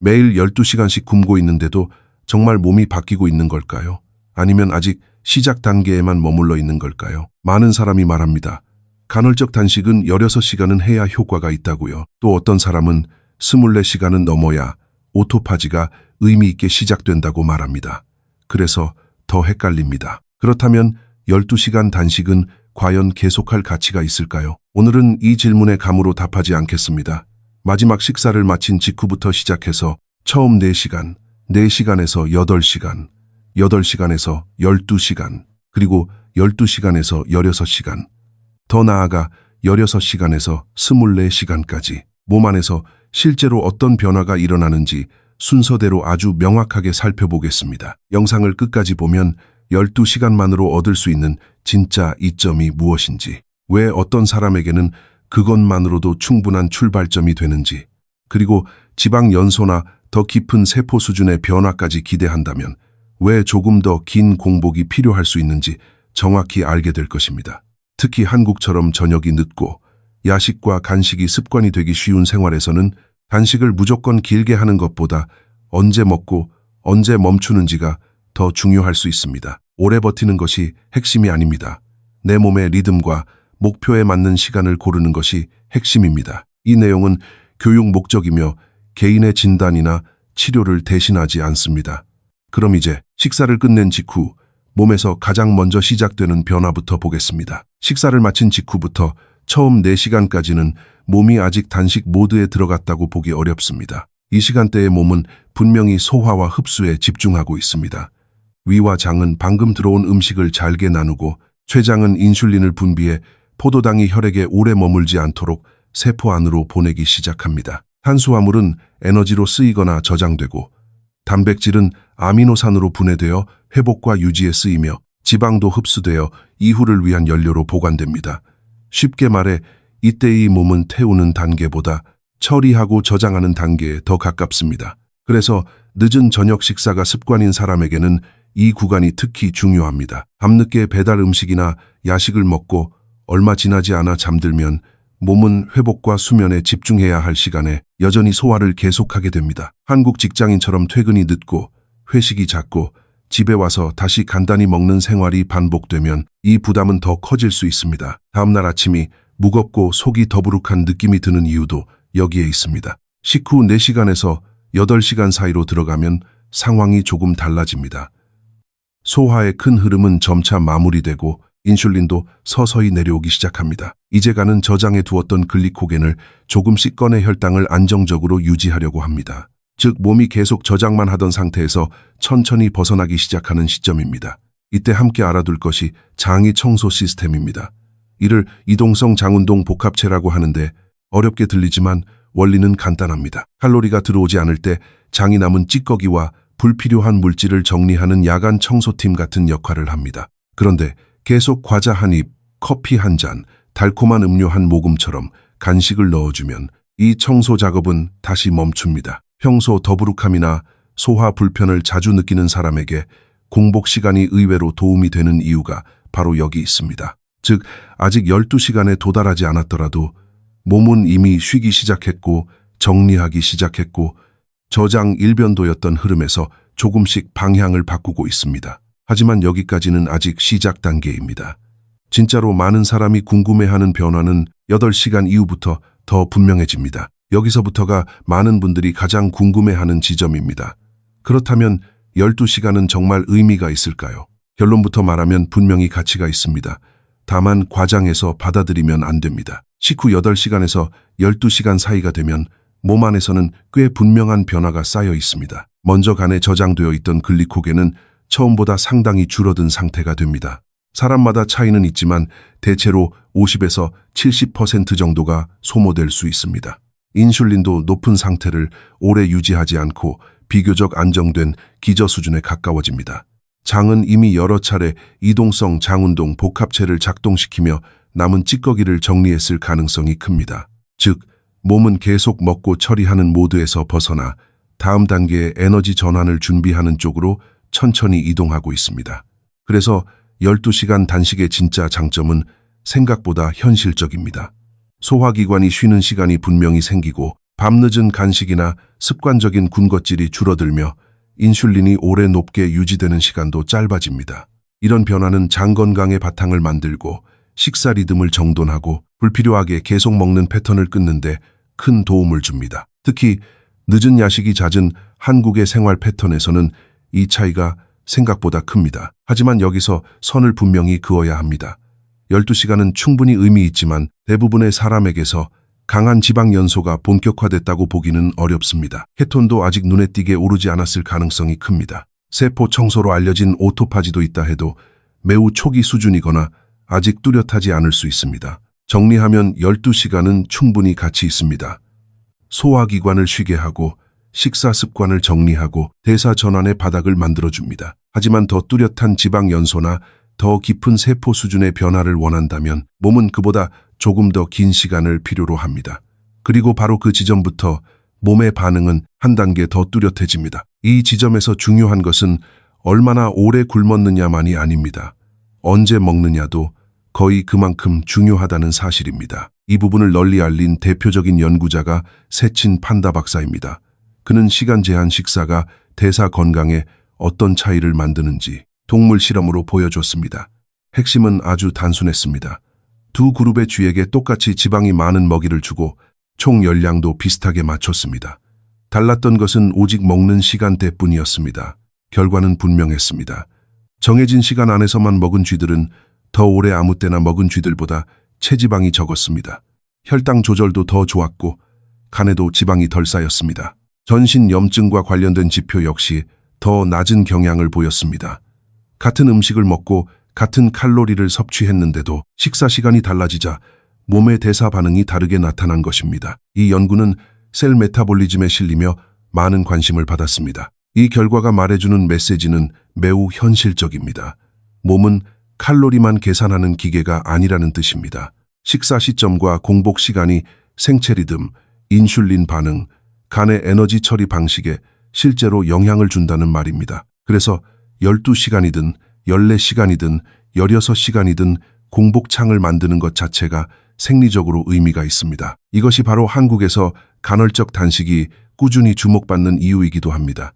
매일 12시간씩 굶고 있는데도 정말 몸이 바뀌고 있는 걸까요? 아니면 아직 시작 단계에만 머물러 있는 걸까요? 많은 사람이 말합니다. 간헐적 단식은 16시간은 해야 효과가 있다고요. 또 어떤 사람은 24시간은 넘어야 오토파지가 의미 있게 시작된다고 말합니다. 그래서 더 헷갈립니다. 그렇다면 12시간 단식은 과연 계속할 가치가 있을까요? 오늘은 이 질문에 감으로 답하지 않겠습니다. 마지막 식사를 마친 직후부터 시작해서 처음 4시간, 4시간에서 8시간, 8시간에서 12시간, 그리고 12시간에서 16시간, 더 나아가 16시간에서 24시간까지 몸 안에서 실제로 어떤 변화가 일어나는지 순서대로 아주 명확하게 살펴보겠습니다. 영상을 끝까지 보면 12시간만으로 얻을 수 있는 진짜 이점이 무엇인지, 왜 어떤 사람에게는 그것만으로도 충분한 출발점이 되는지, 그리고 지방 연소나 더 깊은 세포 수준의 변화까지 기대한다면 왜 조금 더 긴 공복이 필요할 수 있는지 정확히 알게 될 것입니다. 특히 한국처럼 저녁이 늦고 야식과 간식이 습관이 되기 쉬운 생활에서는 단식을 무조건 길게 하는 것보다 언제 먹고 언제 멈추는지가 더 중요할 수 있습니다. 오래 버티는 것이 핵심이 아닙니다. 내 몸의 리듬과 목표에 맞는 시간을 고르는 것이 핵심입니다. 이 내용은 교육 목적이며 개인의 진단이나 치료를 대신하지 않습니다. 그럼 이제 식사를 끝낸 직후 몸에서 가장 먼저 시작되는 변화부터 보겠습니다. 식사를 마친 직후부터 처음 4시간까지는 몸이 아직 단식 모드에 들어갔다고 보기 어렵습니다. 이 시간대의 몸은 분명히 소화와 흡수에 집중하고 있습니다. 위와 장은 방금 들어온 음식을 잘게 나누고 췌장은 인슐린을 분비해 포도당이 혈액에 오래 머물지 않도록 세포 안으로 보내기 시작합니다. 탄수화물은 에너지로 쓰이거나 저장되고 단백질은 아미노산으로 분해되어 회복과 유지에 쓰이며 지방도 흡수되어 이후를 위한 연료로 보관됩니다. 쉽게 말해 이때의 몸은 태우는 단계보다 처리하고 저장하는 단계에 더 가깝습니다. 그래서 늦은 저녁 식사가 습관인 사람에게는 이 구간이 특히 중요합니다. 밤늦게 배달 음식이나 야식을 먹고 얼마 지나지 않아 잠들면 몸은 회복과 수면에 집중해야 할 시간에 여전히 소화를 계속하게 됩니다. 한국 직장인처럼 퇴근이 늦고 회식이 잦고 집에 와서 다시 간단히 먹는 생활이 반복되면 이 부담은 더 커질 수 있습니다. 다음날 아침이 무겁고 속이 더부룩한 느낌이 드는 이유도 여기에 있습니다. 식후 4시간에서 8시간 사이로 들어가면 상황이 조금 달라집니다. 소화의 큰 흐름은 점차 마무리되고 인슐린도 서서히 내려오기 시작합니다. 이제가는 저장해 두었던 글리코겐을 조금씩 꺼내 혈당을 안정적으로 유지하려고 합니다. 즉 몸이 계속 저장만 하던 상태에서 천천히 벗어나기 시작하는 시점입니다. 이때 함께 알아둘 것이 장이 청소 시스템입니다. 이를 이동성 장운동 복합체라고 하는데 어렵게 들리지만 원리는 간단합니다. 칼로리가 들어오지 않을 때 장이 남은 찌꺼기와 불필요한 물질을 정리하는 야간 청소팀 같은 역할을 합니다. 그런데 계속 과자 한 입, 커피 한 잔, 달콤한 음료 한 모금처럼 간식을 넣어주면 이 청소 작업은 다시 멈춥니다. 평소 더부룩함이나 소화 불편을 자주 느끼는 사람에게 공복 시간이 의외로 도움이 되는 이유가 바로 여기 있습니다. 즉, 아직 12시간에 도달하지 않았더라도 몸은 이미 쉬기 시작했고 정리하기 시작했고 저장 일변도였던 흐름에서 조금씩 방향을 바꾸고 있습니다. 하지만 여기까지는 아직 시작 단계입니다. 진짜로 많은 사람이 궁금해하는 변화는 8시간 이후부터 더 분명해집니다. 여기서부터가 많은 분들이 가장 궁금해하는 지점입니다. 그렇다면 12시간은 정말 의미가 있을까요? 결론부터 말하면 분명히 가치가 있습니다. 다만 과장해서 받아들이면 안 됩니다. 식후 8시간에서 12시간 사이가 되면 몸 안에서는 꽤 분명한 변화가 쌓여 있습니다. 먼저 간에 저장되어 있던 글리코겐은 처음보다 상당히 줄어든 상태가 됩니다. 사람마다 차이는 있지만 대체로 50에서 70% 정도가 소모될 수 있습니다. 인슐린도 높은 상태를 오래 유지하지 않고 비교적 안정된 기저 수준에 가까워집니다. 장은 이미 여러 차례 이동성 장운동 복합체를 작동시키며 남은 찌꺼기를 정리했을 가능성이 큽니다. 즉, 몸은 계속 먹고 처리하는 모드에서 벗어나 다음 단계의 에너지 전환을 준비하는 쪽으로 천천히 이동하고 있습니다. 그래서 12시간 단식의 진짜 장점은 생각보다 현실적입니다. 소화기관이 쉬는 시간이 분명히 생기고 밤늦은 간식이나 습관적인 군것질이 줄어들며 인슐린이 오래 높게 유지되는 시간도 짧아집니다. 이런 변화는 장 건강의 바탕을 만들고 식사 리듬을 정돈하고 불필요하게 계속 먹는 패턴을 끊는데 큰 도움을 줍니다. 특히 늦은 야식이 잦은 한국의 생활 패턴에서는 이 차이가 생각보다 큽니다. 하지만 여기서 선을 분명히 그어야 합니다. 12시간은 충분히 의미 있지만 대부분의 사람에게서 강한 지방 연소가 본격화됐다고 보기는 어렵습니다. 케톤도 아직 눈에 띄게 오르지 않았을 가능성이 큽니다. 세포 청소로 알려진 오토파지도 있다 해도 매우 초기 수준이거나 아직 뚜렷하지 않을 수 있습니다. 정리하면 12시간은 충분히 가치 있습니다. 소화기관을 쉬게 하고 식사 습관을 정리하고 대사 전환의 바닥을 만들어줍니다. 하지만 더 뚜렷한 지방 연소나 더 깊은 세포 수준의 변화를 원한다면 몸은 그보다 조금 더 긴 시간을 필요로 합니다. 그리고 바로 그 지점부터 몸의 반응은 한 단계 더 뚜렷해집니다. 이 지점에서 중요한 것은 얼마나 오래 굶었느냐만이 아닙니다. 언제 먹느냐도 거의 그만큼 중요하다는 사실입니다. 이 부분을 널리 알린 대표적인 연구자가 세친 판다 박사입니다. 그는 시간 제한 식사가 대사 건강에 어떤 차이를 만드는지 동물 실험으로 보여줬습니다. 핵심은 아주 단순했습니다. 두 그룹의 쥐에게 똑같이 지방이 많은 먹이를 주고 총 열량도 비슷하게 맞췄습니다. 달랐던 것은 오직 먹는 시간대뿐이었습니다. 결과는 분명했습니다. 정해진 시간 안에서만 먹은 쥐들은 더 오래 아무 때나 먹은 쥐들보다 체지방이 적었습니다. 혈당 조절도 더 좋았고 간에도 지방이 덜 쌓였습니다. 전신 염증과 관련된 지표 역시 더 낮은 경향을 보였습니다. 같은 음식을 먹고 같은 칼로리를 섭취했는데도 식사 시간이 달라지자 몸의 대사 반응이 다르게 나타난 것입니다. 이 연구는 셀 메타볼리즘에 실리며 많은 관심을 받았습니다. 이 결과가 말해주는 메시지는 매우 현실적입니다. 몸은 칼로리만 계산하는 기계가 아니라는 뜻입니다. 식사 시점과 공복 시간이 생체 리듬, 인슐린 반응, 간의 에너지 처리 방식에 실제로 영향을 준다는 말입니다. 그래서 12시간이든 14시간이든 16시간이든 공복창을 만드는 것 자체가 생리적으로 의미가 있습니다. 이것이 바로 한국에서 간헐적 단식이 꾸준히 주목받는 이유이기도 합니다.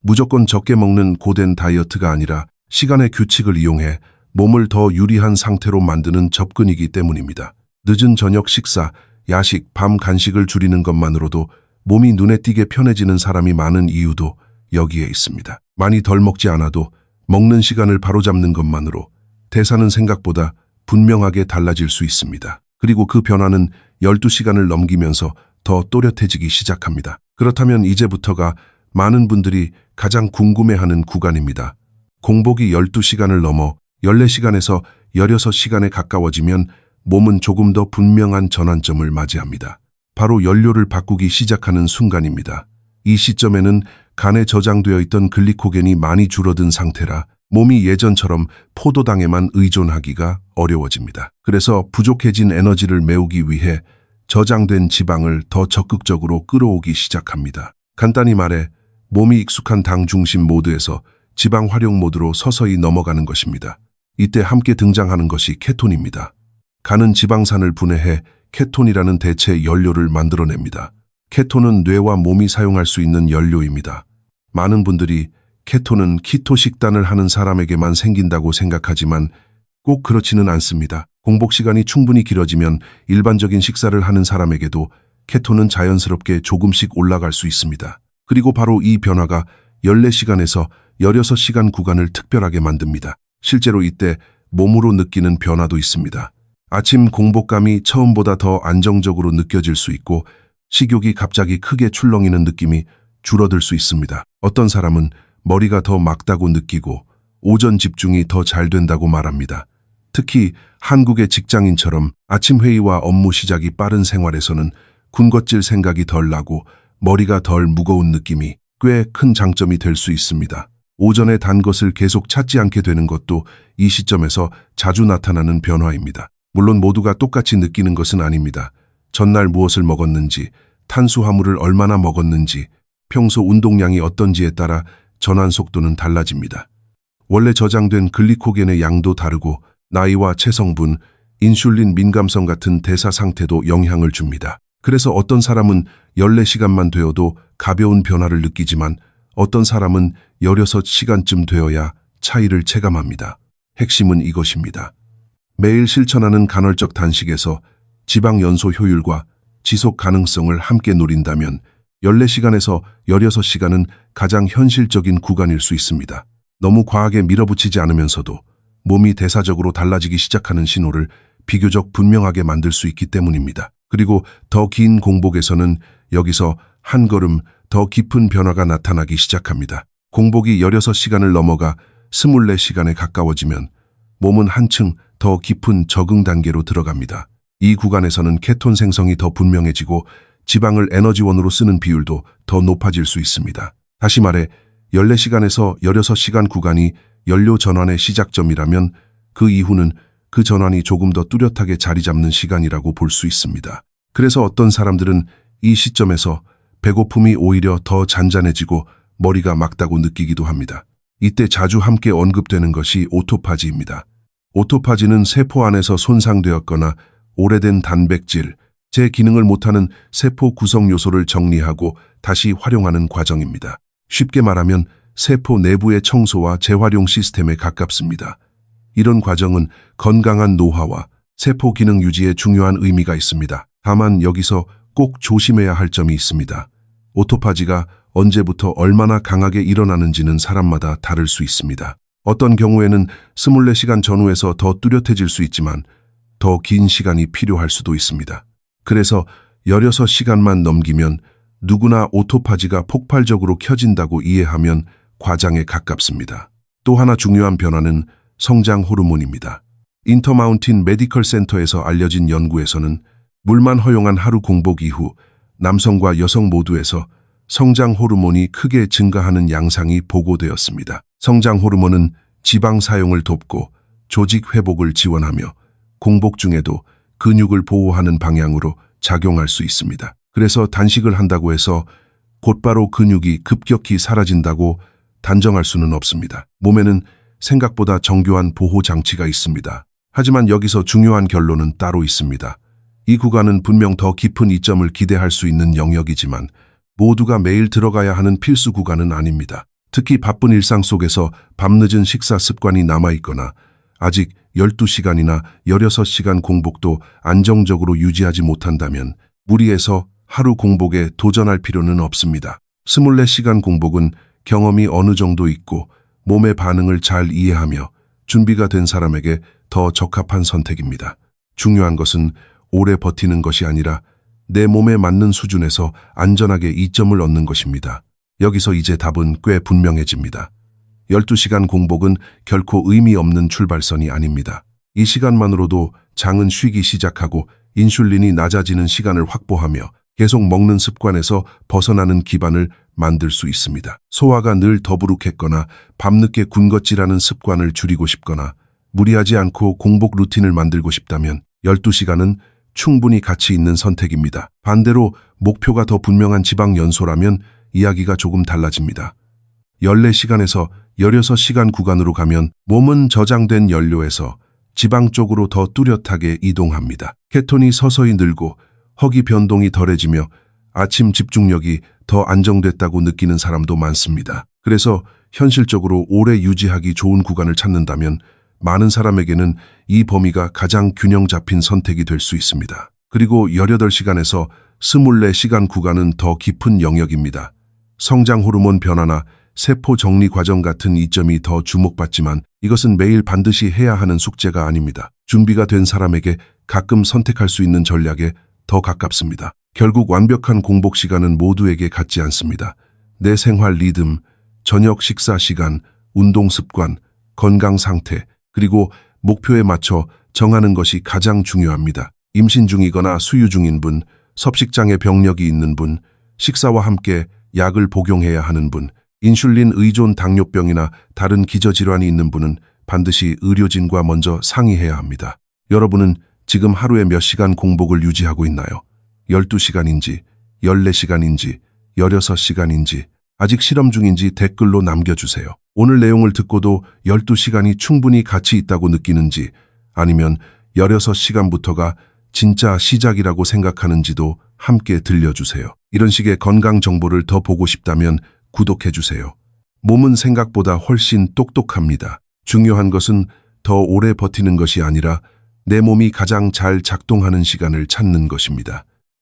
무조건 적게 먹는 고된 다이어트가 아니라 시간의 규칙을 이용해 몸을 더 유리한 상태로 만드는 접근이기 때문입니다. 늦은 저녁 식사, 야식, 밤 간식을 줄이는 것만으로도 몸이 눈에 띄게 편해지는 사람이 많은 이유도 여기에 있습니다. 많이 덜 먹지 않아도 먹는 시간을 바로잡는 것만으로 대사는 생각보다 분명하게 달라질 수 있습니다. 그리고 그 변화는 12시간을 넘기면서 더 또렷해지기 시작합니다. 그렇다면 이제부터가 많은 분들이 가장 궁금해하는 구간입니다. 공복이 12시간을 넘어 14시간에서 16시간에 가까워지면 몸은 조금 더 분명한 전환점을 맞이합니다. 바로 연료를 바꾸기 시작하는 순간입니다. 이 시점에는 간에 저장되어 있던 글리코겐이 많이 줄어든 상태라 몸이 예전처럼 포도당에만 의존하기가 어려워집니다. 그래서 부족해진 에너지를 메우기 위해 저장된 지방을 더 적극적으로 끌어오기 시작합니다. 간단히 말해 몸이 익숙한 당 중심 모드에서 지방 활용 모드로 서서히 넘어가는 것입니다. 이때 함께 등장하는 것이 케톤입니다. 간은 지방산을 분해해 케톤이라는 대체 연료를 만들어냅니다. 케톤은 뇌와 몸이 사용할 수 있는 연료입니다. 많은 분들이 케톤은 키토 식단을 하는 사람에게만 생긴다고 생각하지만 꼭 그렇지는 않습니다. 공복 시간이 충분히 길어지면 일반적인 식사를 하는 사람에게도 케톤은 자연스럽게 조금씩 올라갈 수 있습니다. 그리고 바로 이 변화가 14시간에서 16시간 구간을 특별하게 만듭니다. 실제로 이때 몸으로 느끼는 변화도 있습니다. 아침 공복감이 처음보다 더 안정적으로 느껴질 수 있고 식욕이 갑자기 크게 출렁이는 느낌이 줄어들 수 있습니다. 어떤 사람은 머리가 더 맑다고 느끼고 오전 집중이 더 잘 된다고 말합니다. 특히 한국의 직장인처럼 아침 회의와 업무 시작이 빠른 생활에서는 군것질 생각이 덜 나고 머리가 덜 무거운 느낌이 꽤 큰 장점이 될 수 있습니다. 오전에 단 것을 계속 찾지 않게 되는 것도 이 시점에서 자주 나타나는 변화입니다. 물론 모두가 똑같이 느끼는 것은 아닙니다. 전날 무엇을 먹었는지, 탄수화물을 얼마나 먹었는지, 평소 운동량이 어떤지에 따라 전환 속도는 달라집니다. 원래 저장된 글리코겐의 양도 다르고 나이와 체성분, 인슐린 민감성 같은 대사 상태도 영향을 줍니다. 그래서 어떤 사람은 14시간만 되어도 가벼운 변화를 느끼지만 어떤 사람은 16시간쯤 되어야 차이를 체감합니다. 핵심은 이것입니다. 매일 실천하는 간헐적 단식에서 지방 연소 효율과 지속 가능성을 함께 노린다면 14시간에서 16시간은 가장 현실적인 구간일 수 있습니다. 너무 과하게 밀어붙이지 않으면서도 몸이 대사적으로 달라지기 시작하는 신호를 비교적 분명하게 만들 수 있기 때문입니다. 그리고 더 긴 공복에서는 여기서 한 걸음 더 깊은 변화가 나타나기 시작합니다. 공복이 16시간을 넘어가 24시간에 가까워지면 몸은 한층 더 깊은 적응 단계로 들어갑니다. 이 구간에서는 케톤 생성이 더 분명해지고 지방을 에너지원으로 쓰는 비율도 더 높아질 수 있습니다. 다시 말해 14시간에서 16시간 구간이 연료 전환의 시작점이라면 그 이후는 그 전환이 조금 더 뚜렷하게 자리 잡는 시간이라고 볼 수 있습니다. 그래서 어떤 사람들은 이 시점에서 배고픔이 오히려 더 잔잔해지고 머리가 맑다고 느끼기도 합니다. 이때 자주 함께 언급되는 것이 오토파지입니다. 오토파지는 세포 안에서 손상되었거나 오래된 단백질, 제 기능을 못하는 세포 구성 요소를 정리하고 다시 활용하는 과정입니다. 쉽게 말하면 세포 내부의 청소와 재활용 시스템에 가깝습니다. 이런 과정은 건강한 노화와 세포 기능 유지에 중요한 의미가 있습니다. 다만 여기서 꼭 조심해야 할 점이 있습니다. 오토파지가 언제부터 얼마나 강하게 일어나는지는 사람마다 다를 수 있습니다. 어떤 경우에는 24시간 전후에서 더 뚜렷해질 수 있지만 더 긴 시간이 필요할 수도 있습니다. 그래서 16시간만 넘기면 누구나 오토파지가 폭발적으로 켜진다고 이해하면 과장에 가깝습니다. 또 하나 중요한 변화는 성장 호르몬입니다. 인터마운틴 메디컬 센터에서 알려진 연구에서는 물만 허용한 하루 공복 이후 남성과 여성 모두에서 성장 호르몬이 크게 증가하는 양상이 보고되었습니다. 성장 호르몬은 지방 사용을 돕고 조직 회복을 지원하며 공복 중에도 근육을 보호하는 방향으로 작용할 수 있습니다. 그래서 단식을 한다고 해서 곧바로 근육이 급격히 사라진다고 단정할 수는 없습니다. 몸에는 생각보다 정교한 보호 장치가 있습니다. 하지만 여기서 중요한 결론은 따로 있습니다. 이 구간은 분명 더 깊은 이점을 기대할 수 있는 영역이지만 모두가 매일 들어가야 하는 필수 구간은 아닙니다. 특히 바쁜 일상 속에서 밤늦은 식사 습관이 남아있거나 아직 12시간이나 16시간 공복도 안정적으로 유지하지 못한다면 무리해서 하루 공복에 도전할 필요는 없습니다. 24시간 공복은 경험이 어느 정도 있고 몸의 반응을 잘 이해하며 준비가 된 사람에게 더 적합한 선택입니다. 중요한 것은 오래 버티는 것이 아니라 내 몸에 맞는 수준에서 안전하게 이점을 얻는 것입니다. 여기서 이제 답은 꽤 분명해집니다. 12시간 공복은 결코 의미 없는 출발선이 아닙니다. 이 시간만으로도 장은 쉬기 시작하고 인슐린이 낮아지는 시간을 확보하며 계속 먹는 습관에서 벗어나는 기반을 만들 수 있습니다. 소화가 늘 더부룩했거나 밤늦게 군것질하는 습관을 줄이고 싶거나 무리하지 않고 공복 루틴을 만들고 싶다면 12시간은 충분히 가치 있는 선택입니다. 반대로 목표가 더 분명한 지방 연소라면 이야기가 조금 달라집니다. 14시간에서 16시간 구간으로 가면 몸은 저장된 연료에서 지방 쪽으로 더 뚜렷하게 이동합니다. 케톤이 서서히 늘고 허기 변동이 덜해지며 아침 집중력이 더 안정됐다고 느끼는 사람도 많습니다. 그래서 현실적으로 오래 유지하기 좋은 구간을 찾는다면 많은 사람에게는 이 범위가 가장 균형 잡힌 선택이 될 수 있습니다. 그리고 18시간에서 24시간 구간은 더 깊은 영역입니다. 성장 호르몬 변화나 세포 정리 과정 같은 이점이 더 주목받지만 이것은 매일 반드시 해야 하는 숙제가 아닙니다. 준비가 된 사람에게 가끔 선택할 수 있는 전략에 더 가깝습니다. 결국 완벽한 공복 시간은 모두에게 같지 않습니다. 내 생활 리듬, 저녁 식사 시간, 운동 습관, 건강 상태, 그리고 목표에 맞춰 정하는 것이 가장 중요합니다. 임신 중이거나 수유 중인 분, 섭식장애 병력이 있는 분, 식사와 함께 약을 복용해야 하는 분, 인슐린 의존 당뇨병이나 다른 기저질환이 있는 분은 반드시 의료진과 먼저 상의해야 합니다. 여러분은 지금 하루에 몇 시간 공복을 유지하고 있나요? 12시간인지, 14시간인지, 16시간인지, 아직 실험 중인지 댓글로 남겨주세요. 오늘 내용을 듣고도 12시간이 충분히 가치 있다고 느끼는지 아니면 16시간부터가 진짜 시작이라고 생각하는지도 함께 들려주세요. 이런 식의 건강 정보를 더 보고 싶다면 구독해주세요. 몸은 생각보다 훨씬 똑똑합니다. 중요한 것은 더 오래 버티는 것이 아니라 내 몸이 가장 잘 작동하는 시간을 찾는 것입니다.